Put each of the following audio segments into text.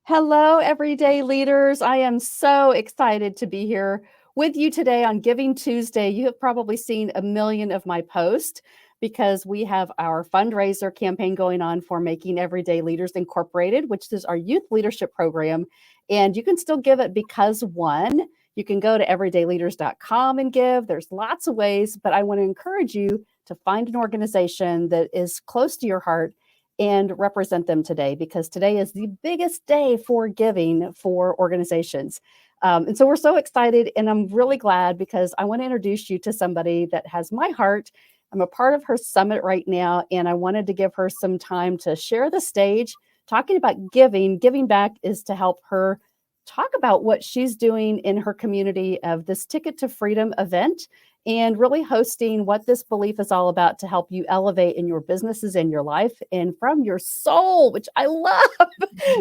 Hello, everyday leaders. I am so excited to be here with you today on Giving Tuesday. You have probably seen a million of my posts because we have our fundraiser campaign going on for Making Everyday Leaders Incorporated, which is our youth leadership program. And you can still give it because one, you can go to everydayleaders.com and give. There's lots of ways, but I want to encourage you to find an organization that is close to your heart and represent them today, because today is the biggest day for giving for organizations. And so we're so excited, and I'm really glad because I want to introduce you to somebody that has my heart. I'm a part of her summit right now, and I wanted to give her some time to share the stage. Talking about giving, giving back is to help her talk about what she's doing in her community of this Ticket to Freedom event, and really hosting what this belief is all about to help you elevate in your businesses and your life and from your soul, which I love.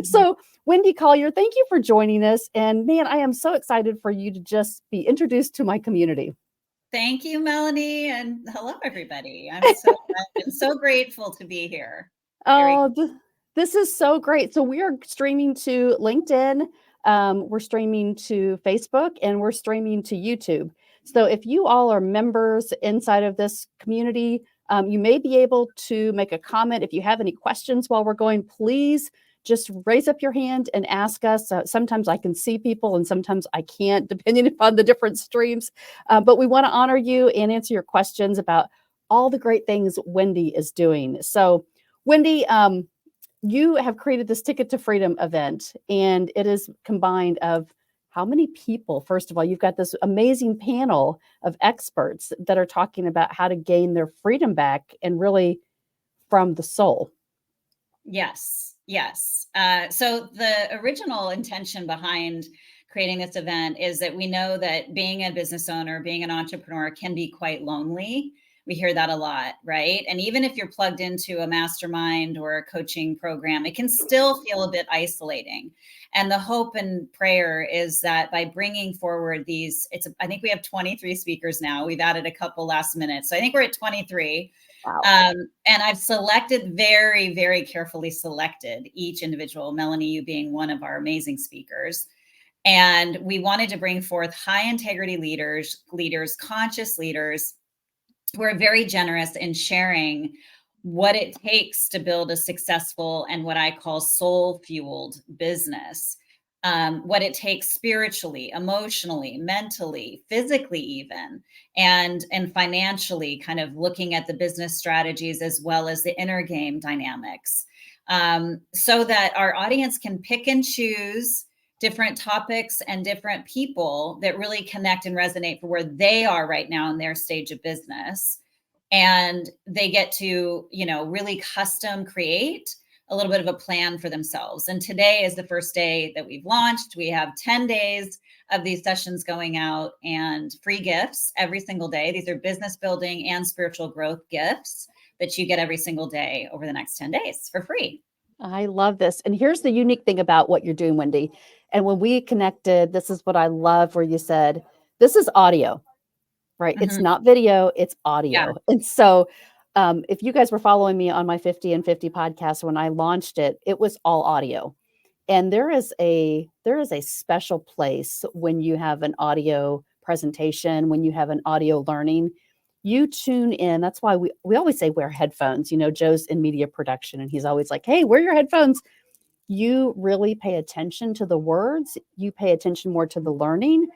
So, Wendy Collier, thank you for joining us. And man, I am so excited for you to just be introduced to my community. Thank you, Melanie, and hello, everybody. I'm so grateful to be here. Oh, this is so great. So we are streaming to LinkedIn, we're streaming to Facebook, and we're streaming to YouTube. So if you all are members inside of this community, you may be able to make a comment. If you have any questions while we're going, please just raise up your hand and ask us. Sometimes I can see people and sometimes I can't, depending upon the different streams. But we want to honor you and answer your questions about all the great things Wendy is doing. So Wendy, you have created this Ticket to Freedom event, and it is combined of how many people? First of all, you've got this amazing panel of experts that are talking about how to gain their freedom back and really from the soul. Yes. So the original intention behind creating this event is that we know that being a business owner, being an entrepreneur can be quite lonely. We hear that a lot, right? And even if you're plugged into a mastermind or a coaching program, it can still feel a bit isolating. And the hope and prayer is that by bringing forward I think we have 23 speakers now. We've added a couple last minute. So I think we're at 23. Wow. And I've selected very carefully selected each individual, Melanie, you being one of our amazing speakers. And we wanted to bring forth high integrity leaders, conscious leaders who are very generous in sharing what it takes to build a successful and what I call soul fueled business. What it takes spiritually, emotionally, mentally, physically, even, and financially, kind of looking at the business strategies as well as the inner game dynamics, so that our audience can pick and choose different topics and different people that really connect and resonate for where they are right now in their stage of business. And they get to, really custom create a little bit of a plan for themselves. And today is the first day that we've launched. We have 10 days of these sessions going out and free gifts every single day. These are business building and spiritual growth gifts that you get every single day over the next 10 days for free. I love this. And here's the unique thing about what you're doing, Wendy. And when we connected, this is what I love where you said, this is audio, right? Mm-hmm. It's not video, it's audio. Yeah. And so if you guys were following me on my 50 and 50 podcast, when I launched it, it was all audio. And there is a special place when you have an audio presentation, when you have an audio learning, you tune in. That's why we always say wear headphones. Joe's in media production and he's always like, hey, wear your headphones. You really pay attention to the words, you pay attention more to the learning.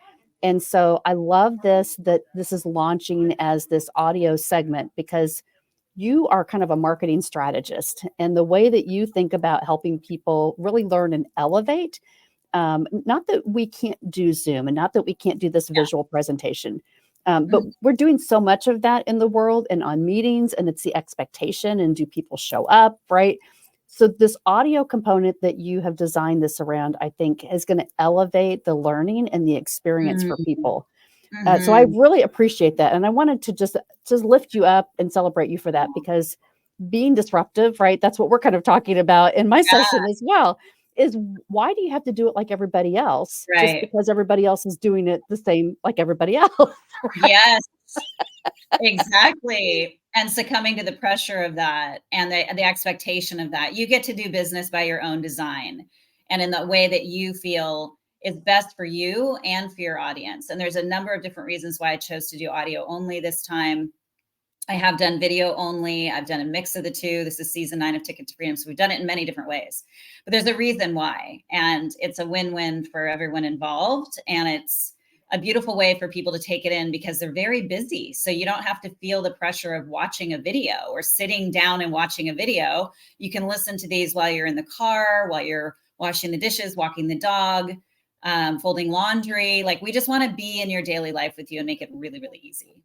And so I love that this is launching as this audio segment because you are kind of a marketing strategist, and the way that you think about helping people really learn and elevate. Not that we can't do Zoom and not that we can't do this visual presentation, but we're doing so much of that in the world and on meetings, and it's the expectation. And do people show up, right? So this audio component that you have designed this around, I think, is going to elevate the learning and the experience for people. So I really appreciate that. And I wanted to just lift you up and celebrate you for that, because being disruptive, right? That's what we're kind of talking about in my session as well, is why do you have to do it like everybody else? Right. Just because everybody else is doing it the same like everybody else. Right? Yes, exactly. And succumbing to the pressure of that and the expectation of that. You get to do business by your own design. and in the way that you feel is best for you and for your audience. And there's a number of different reasons why I chose to do audio only this time. I have done video only. I've done a mix of the two. This is season 9 of Ticket to Freedom. So we've done it in many different ways, but there's a reason why. And it's a win-win for everyone involved. And it's a beautiful way for people to take it in because they're very busy. So you don't have to feel the pressure of watching a video or sitting down and watching a video. You can listen to these while you're in the car, while you're washing the dishes, walking the dog, folding laundry. Like, we just want to be in your daily life with you and make it really, really easy.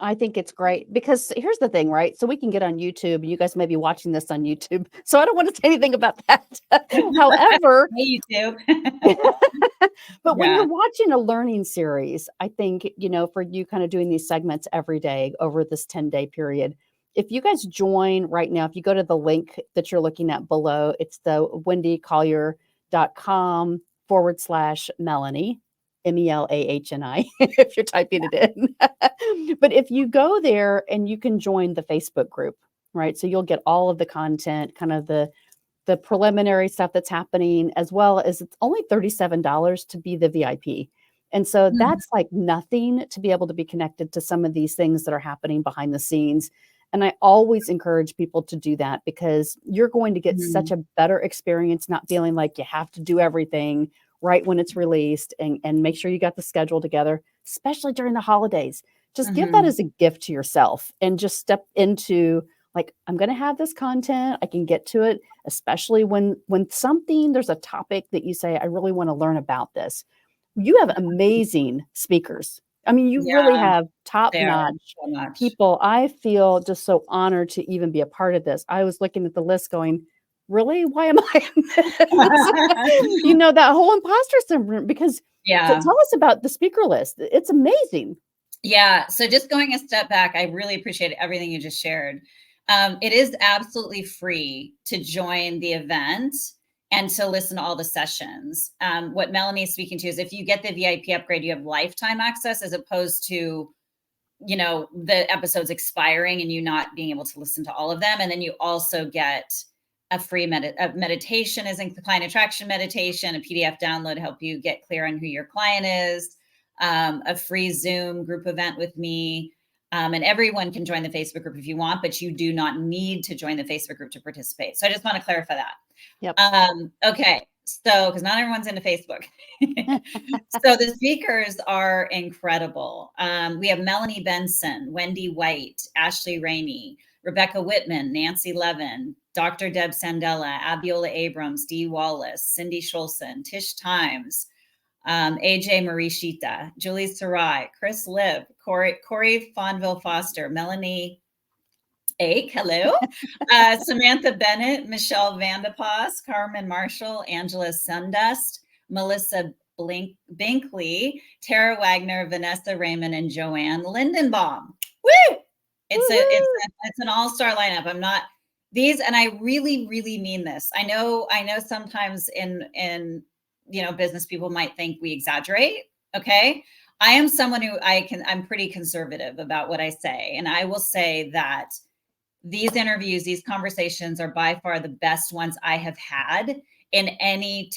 I think it's great because here's the thing, right? So we can get on YouTube. You guys may be watching this on YouTube. So I don't want to say anything about that. However, Hey, YouTube. but when you're watching a learning series, I think, for you kind of doing these segments every day over this 10-day period, if you guys join right now, if you go to the link that you're looking at below, it's the wendycollier.com/Melahni. Melahni, if you're typing it in. But if you go there and you can join the Facebook group, right? So you'll get all of the content, kind of the preliminary stuff that's happening, as well as it's only $37 to be the VIP. And so that's like nothing to be able to be connected to some of these things that are happening behind the scenes. And I always encourage people to do that because you're going to get such a better experience, not feeling like you have to do everything right when it's released, and make sure you got the schedule together, especially during the holidays. Just give that as a gift to yourself and just step into like, I'm going to have this content. I can get to it, especially when there's a topic that you say, I really want to learn about this. You have amazing speakers. I mean, you really have top-notch people. I feel just so honored to even be a part of this. I was looking at the list going, really? Why am I in this? That whole imposter syndrome, because so tell us about the speaker list. It's amazing. Yeah. So just going a step back, I really appreciate everything you just shared. It is absolutely free to join the event and to listen to all the sessions. What Melanie is speaking to is if you get the VIP upgrade, you have lifetime access as opposed to, the episodes expiring and you not being able to listen to all of them. And then you also get a free meditation, as in client attraction meditation, a PDF download to help you get clear on who your client is, a free Zoom group event with me. And everyone can join the Facebook group if you want, but you do not need to join the Facebook group to participate. So I just want to clarify that. Yep. Okay. So, because not everyone's into Facebook. So the speakers are incredible. We have Melanie Benson, Wendy White, Ashley Rainey, Rebecca Whitman, Nancy Levin, Dr. Deb Sandella, Abiola Abrams, Dee Wallace, Cindy Schulson, Tish Times, AJ Marishita, Julie Sarai, Chris Libb, Corey Fonville Foster, Melahni Ake, hello, Samantha Bennett, Michelle Vandepas, Carmen Marshall, Angela Sundust, Melissa Binkley, Tara Wagner, Vanessa Raymond, and Joanne Lindenbaum. Woo! It's an all-star lineup. I'm not these, and I really, really mean this. I know sometimes in business, people might think we exaggerate. Okay. I am someone who I'm pretty conservative about what I say. And I will say that these interviews, these conversations are by far the best ones I have had in any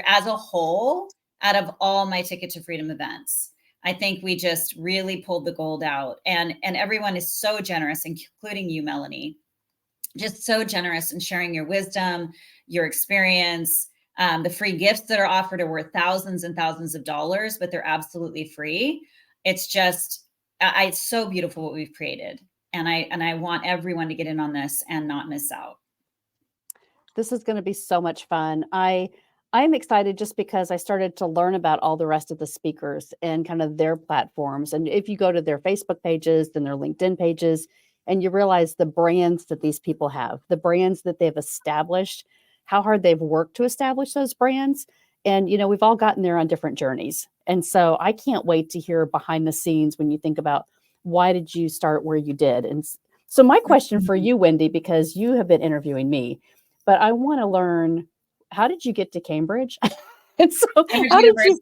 as a whole, out of all my Ticket to Freedom events. I think we just really pulled the gold out, and everyone is so generous, including you, Melanie, just so generous in sharing your wisdom, your experience. The free gifts that are offered are worth thousands and thousands of dollars, but they're absolutely free. It's just, it's so beautiful what we've created. And I want everyone to get in on this and not miss out. This is going to be so much fun. I'm excited just because I started to learn about all the rest of the speakers and kind of their platforms. And if you go to their Facebook pages, then their LinkedIn pages, and you realize the brands that these people have, the brands that they've established, how hard they've worked to establish those brands. And, we've all gotten there on different journeys. And so I can't wait to hear behind the scenes when you think about why did you start where you did? And so my question for you, Wendy, because you have been interviewing me, but I want to learn, how did you get to Cambridge? And so how did you?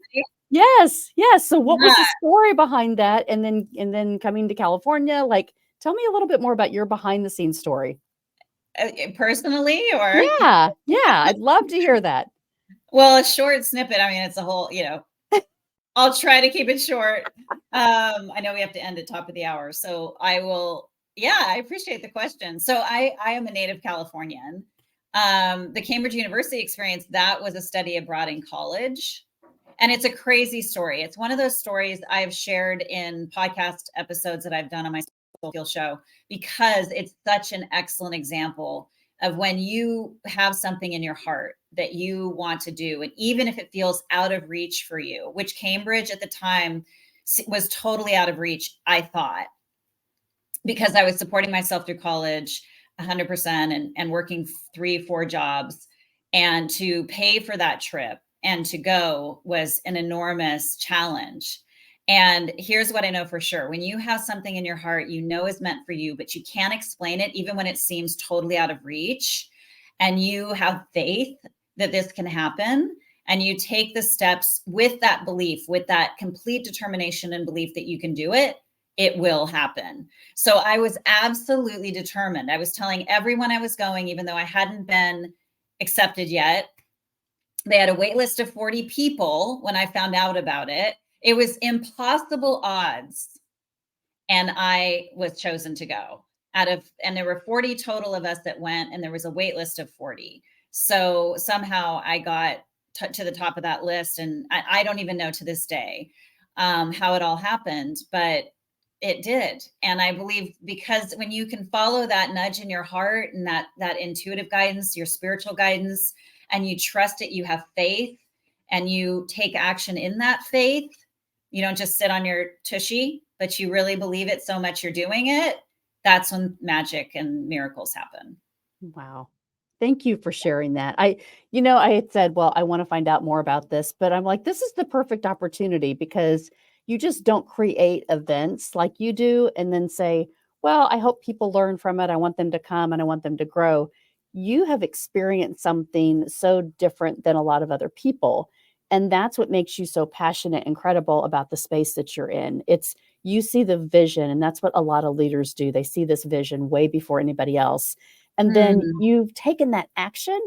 Yes. So what was the story behind that? And then coming to California, like, tell me a little bit more about your behind the scenes story. Personally, or? Yeah. I'd love to hear that. Well, a short snippet. I mean, it's a whole, I'll try to keep it short. I know we have to end at top of the hour, so I will. Yeah, I appreciate the question. So I am a native Californian. The Cambridge University experience, that was a study abroad in college. And it's a crazy story. It's one of those stories I've shared in podcast episodes that I've done on my Soul Fuel show, because it's such an excellent example of when you have something in your heart that you want to do. And even if it feels out of reach for you, which Cambridge at the time was totally out of reach, I thought, because I was supporting myself through college 100% and working 3-4 jobs. And to pay for that trip and to go was an enormous challenge. And here's what I know for sure. When you have something in your heart you know is meant for you, but you can't explain it, even when it seems totally out of reach, and you have faith that this can happen, and you take the steps with that belief, with that complete determination and belief that you can do it, it will happen. So I was absolutely determined. I was telling everyone I was going, even though I hadn't been accepted yet. They had a wait list of 40 people when I found out about it. It was impossible odds. And I was chosen to go and there were 40 total of us that went, and there was a wait list of 40. So somehow I got to the top of that list. And I don't even know to this day how it all happened, but it did. And I believe because when you can follow that nudge in your heart and that intuitive guidance, your spiritual guidance, and you trust it, you have faith, and you take action in that faith, you don't just sit on your tushy, but you really believe it so much you're doing it, that's when magic and miracles happen. Wow. Thank you for sharing that. I had said, well, I want to find out more about this, but I'm like, this is the perfect opportunity, because you just don't create events like you do and then say, well, I hope people learn from it. I want them to come and I want them to grow. You have experienced something so different than a lot of other people. And that's what makes you so passionate and credible about the space that you're in. It's you see the vision, and that's what a lot of leaders do. They see this vision way before anybody else. And then Mm, you've taken that action.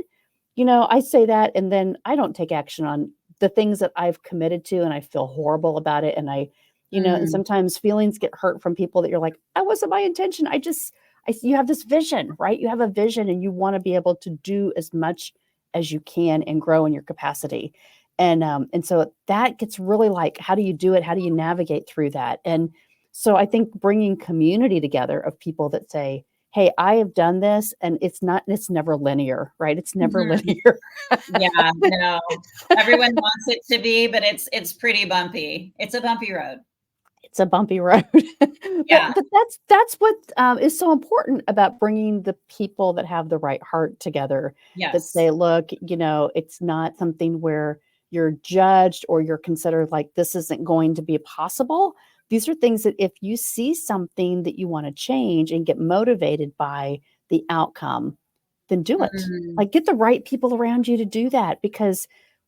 I say that, and then I don't take action on the things that I've committed to, and I feel horrible about it. And and mm, sometimes feelings get hurt from people that you're like, that wasn't my intention. You have this vision, right? You have a vision, and you want to be able to do as much as you can and grow in your capacity. And so that gets really like, how do you do it? How do you navigate through that? And so I think bringing community together of people that say, hey, I have done this, and it's never linear, right? It's never mhm. linear. Yeah, no. Everyone wants it to be, but it's pretty bumpy. It's a bumpy road. It's a bumpy road. Yeah. But that's what is so important about bringing the people that have the right heart together, that Yes. say, look, it's not something where you're judged or you're considered like this isn't going to be possible. These are things that if you see something that you want to change and get motivated by the outcome, then do it. Mm, Like, get the right people around you to do that, because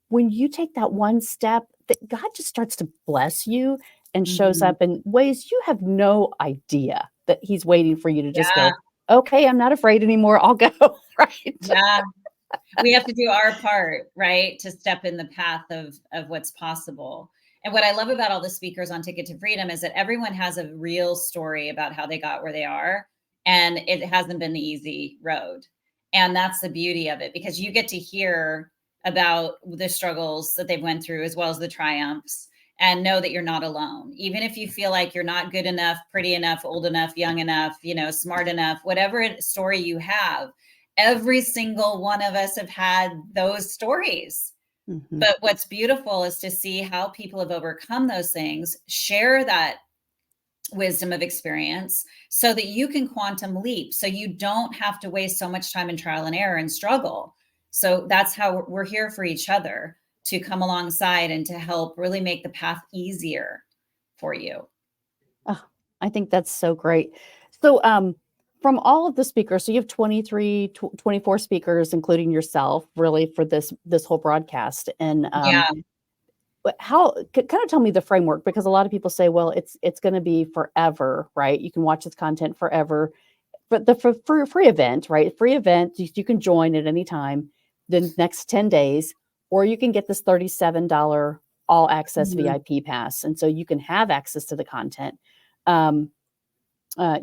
when you take that one step, that God just starts to bless you and shows mhm. up in ways you have no idea, that he's waiting for you to just Yeah, go, okay, I'm not afraid anymore. I'll go. Right. yeah. We have to do our part, right, to step in the path of what's possible. And what I love about all the speakers on Ticket to Freedom is that everyone has a real story about how they got where they are, and it hasn't been the easy road. And that's the beauty of it, because you get to hear about the struggles that they've went through as well as the triumphs, and know that you're not alone. Even if you feel like you're not good enough, pretty enough, old enough, young enough, smart enough, whatever story you have, every single one of us have had those stories. Mhm. But what's beautiful is to see how people have overcome those things, share that wisdom of experience so that you can quantum leap, so you don't have to waste so much time in trial and error and struggle. So that's how we're here for each other, to come alongside and to help really make the path easier for you. Oh, I think that's so great. So, from all of the speakers, so you have 24 speakers, including yourself, really, for this whole broadcast. And Yeah. but how kind of tell me the framework, because a lot of people say, well, it's going to be forever, right? You can watch this content forever. But the for free event, right? Free event, you can join at any time. The next 10 days. or you can get this $37 all access Mhm. VIP pass. And so you can have access to the content.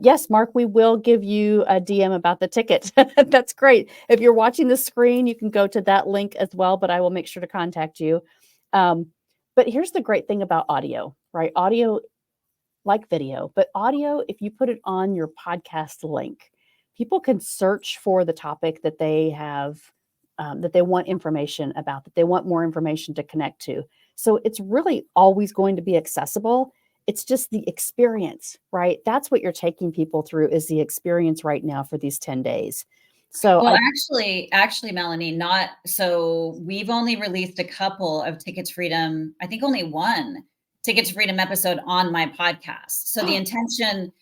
Yes, Mark, we will give you a DM about the ticket. That's great. If you're watching the screen, you can go to that link as well, but I will make sure to contact you. But here's the great thing about audio, right? Audio, like video, but audio, if you put it on your podcast link, people can search for the topic that they have, that they want information about, that they want more information to connect to. So it's really always going to be accessible. It's just the experience, right? That's what you're taking people through, is the experience right now for these 10 days. So Well, actually, Melanie, not so we've only released a couple of Ticket to Freedom. I think only one Ticket to Freedom episode on my podcast. So the intention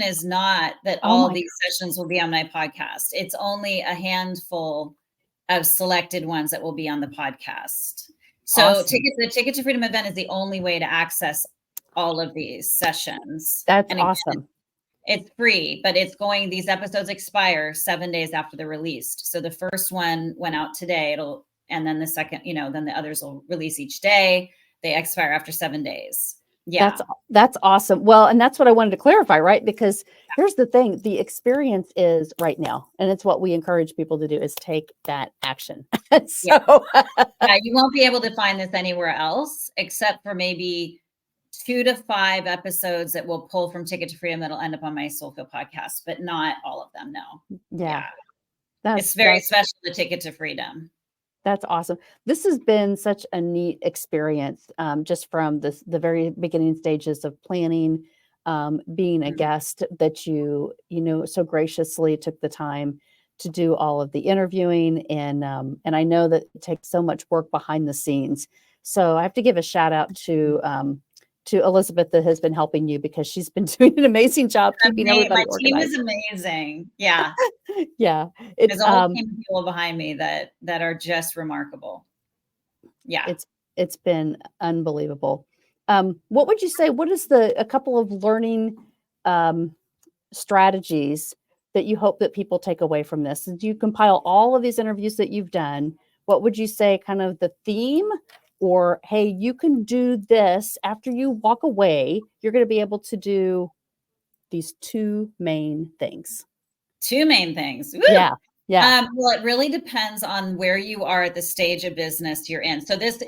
is not that oh all my, these sessions will be on my podcast. It's only a handful of selected ones that will be on the podcast. So awesome. the Ticket to Freedom event is the only way to access all of these sessions. That's And again, awesome. it's free, but these episodes expire 7 days after they're released. So the first one went out today. And then the second, then the others will release each day. They expire after 7 days. Yeah. That's awesome. Well, and that's what I wanted to clarify, right? Because here's the thing, the experience is right now, and it's what we encourage people to do, is take that action. Yeah. So Yeah. You won't be able to find this anywhere else except for maybe 2 to 5 episodes that will pull from Ticket to Freedom that'll end up on my Soulful podcast, but not all of them. No. yeah, Yeah. that's It's very special, the Ticket to Freedom. that's awesome. This has been such a neat experience, just from the very beginning stages of planning, being a Mhm. guest, that so graciously took the time to do all of the interviewing, and I know that it takes so much work behind the scenes. So I have to give a shout out to Elizabeth, that has been helping you, because she's been doing an amazing job keeping My everybody team is organized. amazing. Yeah. Yeah, it's There's a whole team of people behind me that are just remarkable. Yeah. It's it's been unbelievable. What would you say? What is a couple of learning um, strategies that you hope that people take away from this? Did you compile all of these interviews that you've done? What would you say, kind of the theme, or hey, you can do this after you walk away? You're going to be able to do these two main things. 2 main things. Woo! Yeah, yeah. Well, it really depends on where you are at the stage of business you're in. So this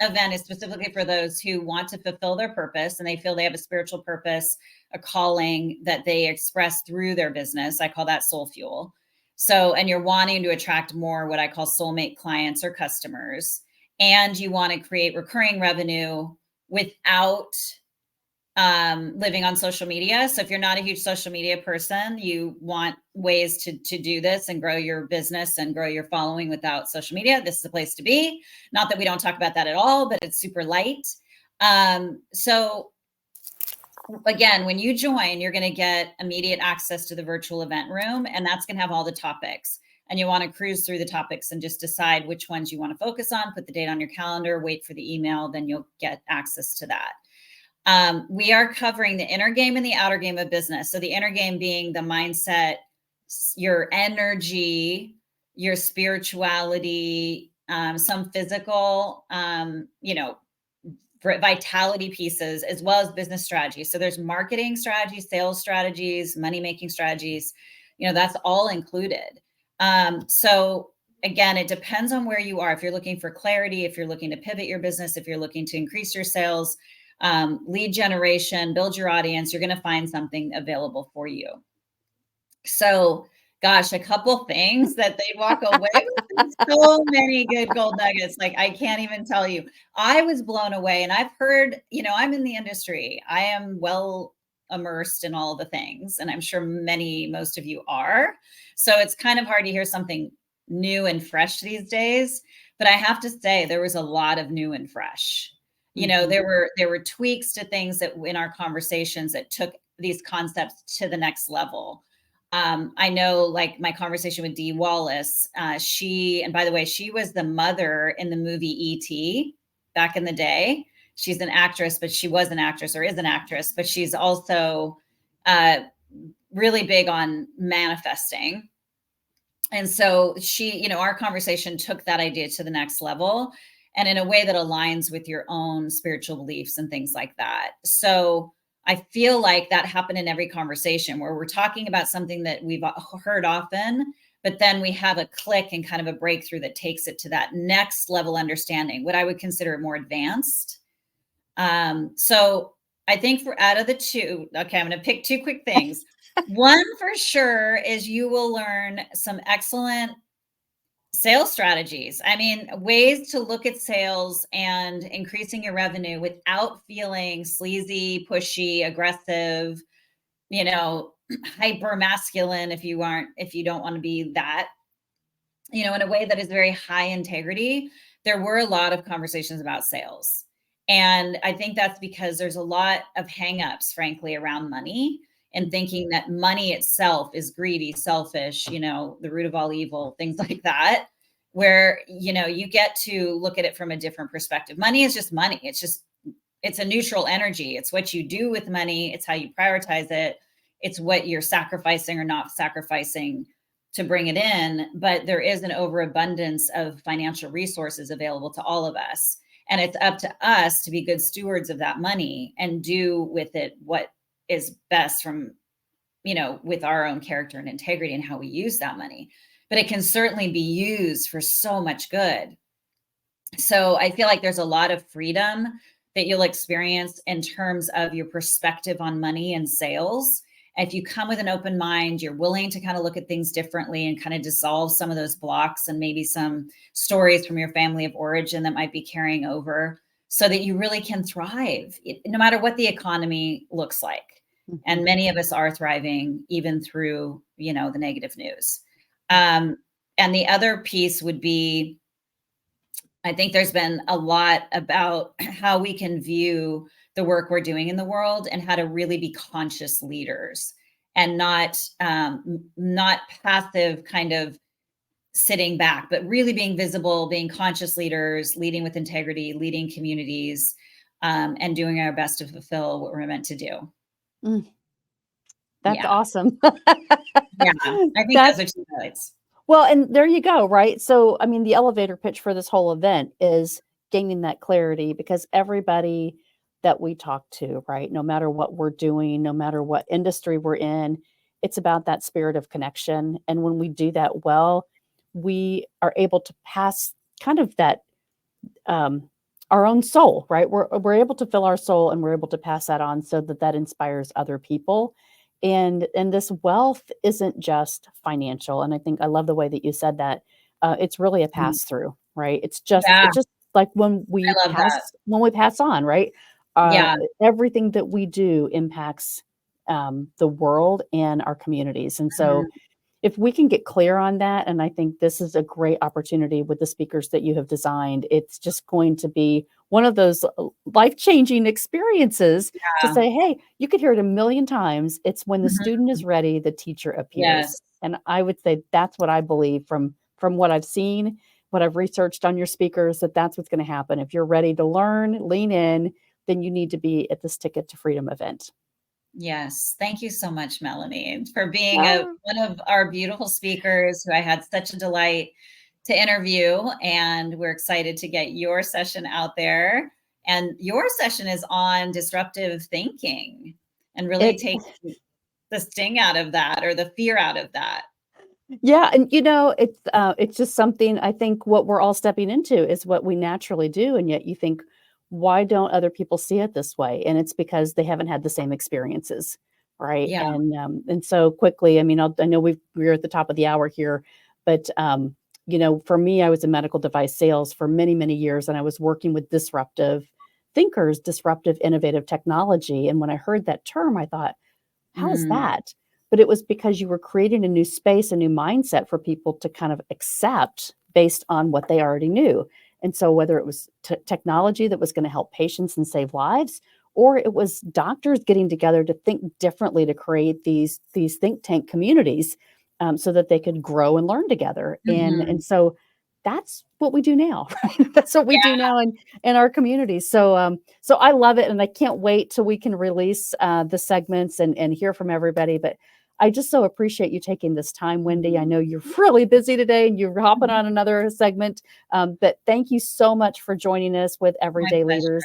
event is specifically for those who want to fulfill their purpose and they feel they have a spiritual purpose, a calling that they express through their business. I call that soul fuel. So, and you're wanting to attract more what I call soulmate clients or customers, and you want to create recurring revenue without living on social media. So if you're not a huge social media person, you want ways to do this and grow your business and grow your following without social media, this is the place to be. Not that we don't talk about that at all, but it's super light. So again, when you join, you're going to get immediate access to the virtual event room, and that's going to have all the topics. And you want to cruise through the topics and just decide which ones you want to focus on, put the date on your calendar, wait for the email, then you'll get access to that. We are covering the inner game and the outer game of business. So the inner game being the mindset, your energy, your spirituality, some physical, vitality pieces, as well as business strategies. So there's marketing strategies, sales strategies, money-making strategies, that's all included. So again, it depends on where you are. If you're looking for clarity, if you're looking to pivot your business, if you're looking to increase your sales, lead generation, build your audience, you're going to find something available for you. So, gosh, a couple things that they walk away with. So many good gold nuggets. Like, I can't even tell you. I was blown away. And I've heard, I'm in the industry. I am well immersed in all the things. And I'm sure most of you are. So it's kind of hard to hear something new and fresh these days. But I have to say, there was a lot of new and fresh. There were tweaks to things that in our conversations that took these concepts to the next level. I know, like my conversation with Dee Wallace, and by the way, she was the mother in the movie E.T. back in the day. She's an actress, but she was an actress or is an actress, but she's also really big on manifesting. And so she, our conversation took that idea to the next level, and in a way that aligns with your own spiritual beliefs and things like that. So I feel like that happened in every conversation where we're talking about something that we've heard often, but then we have a click and kind of a breakthrough that takes it to that next level understanding, what I would consider more advanced. So I think for out of the two, okay, I'm going to pick two quick things. One for sure is you will learn some excellent sales strategies. I mean, ways to look at sales and increasing your revenue without feeling sleazy, pushy, aggressive, hyper masculine if you don't want to be that, in a way that is very high integrity. There were a lot of conversations about sales. And I think that's because there's a lot of hangups, frankly, around money and thinking that money itself is greedy, selfish, the root of all evil, things like that, where, you get to look at it from a different perspective. Money is just money. It's a neutral energy. It's what you do with money. It's how you prioritize it. It's what you're sacrificing or not sacrificing to bring it in. But there is an overabundance of financial resources available to all of us. And it's up to us to be good stewards of that money and do with it what is best from, with our own character and integrity and how we use that money. But it can certainly be used for so much good. So I feel like there's a lot of freedom that you'll experience in terms of your perspective on money and sales. If you come with an open mind, you're willing to kind of look at things differently and kind of dissolve some of those blocks and maybe some stories from your family of origin that might be carrying over so that you really can thrive no matter what the economy looks like. Mm-hmm. And many of us are thriving even through, the negative news. And the other piece would be, I think there's been a lot about how we can view the work we're doing in the world and how to really be conscious leaders and not passive kind of sitting back, but really being visible, being conscious leaders, leading with integrity, leading communities, and doing our best to fulfill what we're meant to do. That's awesome. Yeah, I think those are two highlights. Well, and there you go, right? So, I mean, the elevator pitch for this whole event is gaining that clarity because everybody that we talk to, right, no matter what we're doing, no matter what industry we're in, it's about that spirit of connection. And when we do that well, we are able to pass kind of that our own soul, right? We're able to fill our soul and we're able to pass that on so that inspires other people. And this wealth isn't just financial. And I think I love the way that you said that. It's really a pass through, right? It's just like when we pass on, right? Everything that we do impacts the world and our communities. And so if we can get clear on that, and I think this is a great opportunity with the speakers that you have designed, it's just going to be one of those life-changing experiences to say, hey, you could hear it a million times. It's when the student is ready, the teacher appears. Yes. And I would say that's what I believe from what I've seen, what I've researched on your speakers, that's what's going to happen. If you're ready to learn, lean in, then you need to be at this Ticket to Freedom event. Yes. Thank you so much, Melanie, for being one of our beautiful speakers who I had such a delight to interview. And we're excited to get your session out there. And your session is on disruptive thinking and really take the sting out of that or the fear out of that. Yeah. And, it's just something I think what we're all stepping into is what we naturally do. And yet you think, why don't other people see it this way? And it's because they haven't had the same experiences, right? Yeah. And so quickly, I mean, I know we're at the top of the hour here, but for me, I was in medical device sales for many, many years, and I was working with disruptive thinkers, disruptive, innovative technology. And when I heard that term, I thought, how is that? But it was because you were creating a new space, a new mindset for people to kind of accept based on what they already knew. And so whether it was technology that was going to help patients and save lives, or it was doctors getting together to think differently to create these think tank communities so that they could grow and learn together. And so that's what we do now. Right? That's what we do now in our communities. So so I love it. And I can't wait till we can release the segments and hear from everybody. But I just so appreciate you taking this time, Wendy. I know you're really busy today and you're hopping on another segment. But thank you so much for joining us with My Everyday pleasure.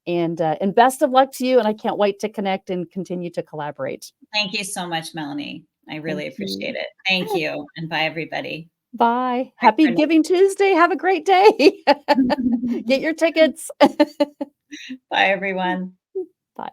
Leaders. And best of luck to you. And I can't wait to connect and continue to collaborate. Thank you so much, Melanie. I really Thank appreciate you. it. Thank you. And bye, everybody. Bye. Bye Happy for Giving Tuesday. Have a great day. now. Get your tickets. Bye, everyone. Bye.